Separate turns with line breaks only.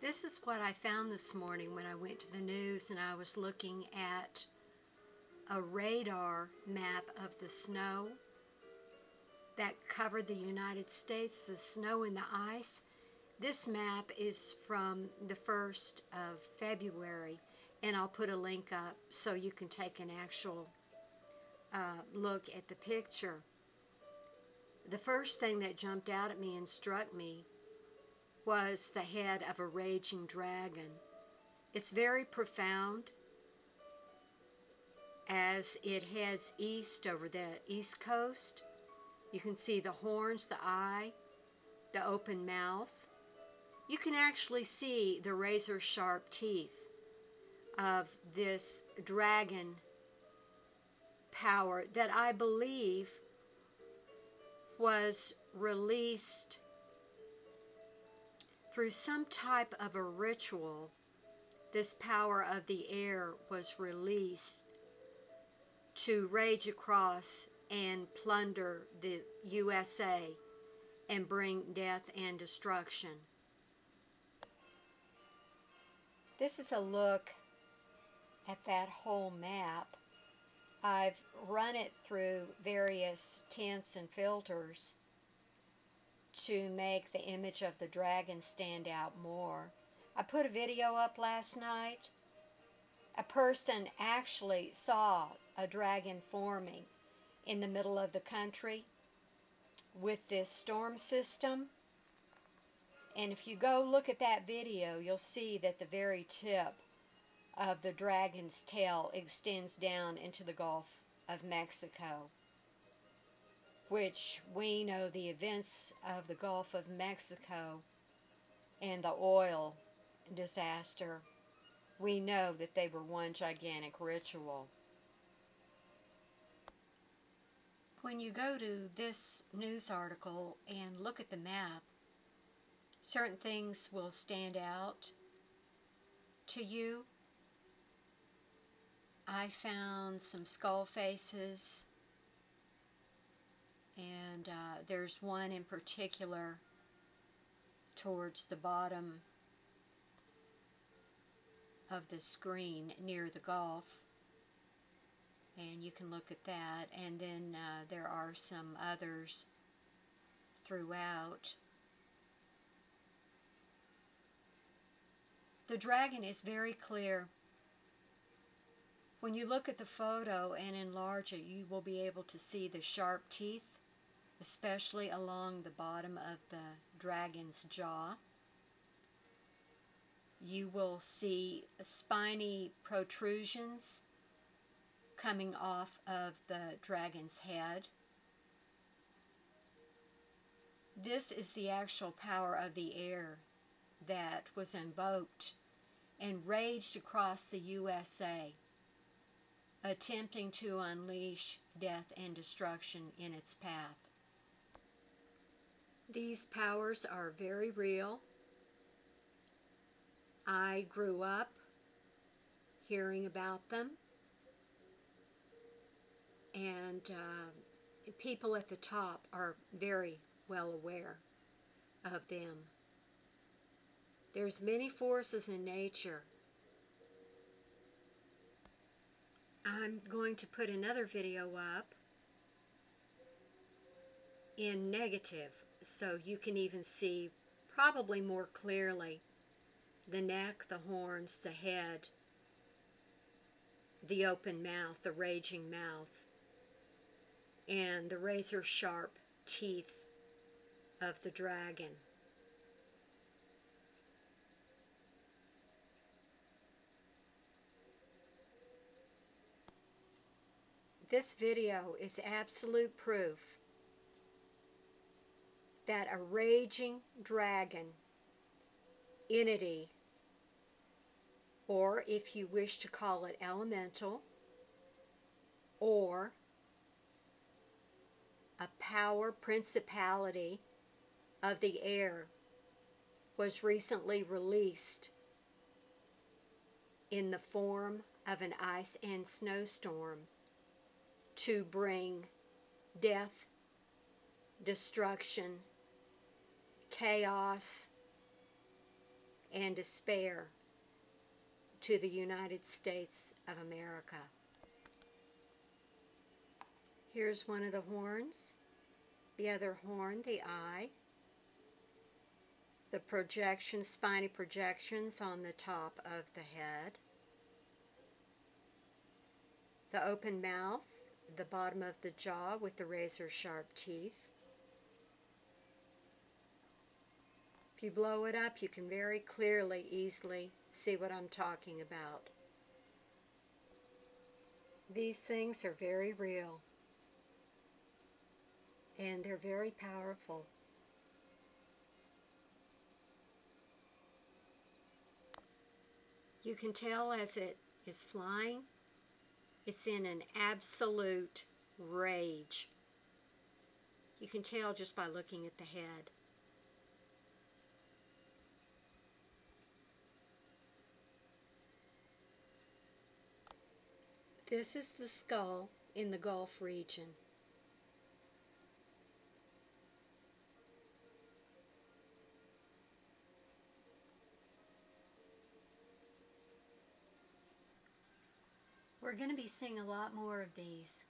This is what I found this morning when I went to the news and I was looking at a radar map of the snow that covered the United States, the snow and the ice. This map is from the 1st of February, and I'll put a link up so you can take an actual look at the picture. The first thing that jumped out at me and struck me was the head of a raging dragon. It's very profound as it heads east over the east coast. You can see the horns, the eye, the open mouth. You can actually see the razor sharp teeth of this dragon power that I believe was released through some type of a ritual. This power of the air was released to rage across and plunder the USA and bring death and destruction. This is a look at that whole map. I've run it through various tints and filters to make the image of the dragon stand out more. I put a video up last night. A person actually saw a dragon forming in the middle of the country with this storm system. And if you go look at that video, you'll see that the very tip of the dragon's tail extends down into the Gulf of Mexico, which we know the events of the Gulf of Mexico and the oil disaster. We know that they were one gigantic ritual. When you go to this news article and look at the map, certain things will stand out to you. I found some skull faces, and there's one in particular towards the bottom of the screen near the Gulf, and you can look at that. And then there are some others throughout. The dragon is very clear. When you look at the photo and enlarge it, you will be able to see the sharp teeth, especially along the bottom of the dragon's jaw. You will see spiny protrusions coming off of the dragon's head. This is the actual power of the air that was invoked and raged across the USA, attempting to unleash death and destruction in its path. These powers are very real. I grew up hearing about them, and people at the top are very well aware of them. There's many forces in nature. I'm going to put another video up in negative so you can even see probably more clearly the neck, the horns, the head, the open mouth, the raging mouth, and the razor sharp teeth of the dragon. This video is absolute proof that a raging dragon entity, or if you wish to call it elemental, or a power principality of the air, was recently released in the form of an ice and snowstorm to bring death, destruction, chaos, and despair to the United States of America. Here's one of the horns, the other horn, the eye, the projections, spiny projections on the top of the head, the open mouth, the bottom of the jaw with the razor sharp teeth. If you blow it up, you can very clearly, easily see what I'm talking about. These things are very real, and they're very powerful. You can tell as it is flying, it's in an absolute rage. You can tell just by looking at the head. This is the skull in the Gulf region. We're going to be seeing a lot more of these.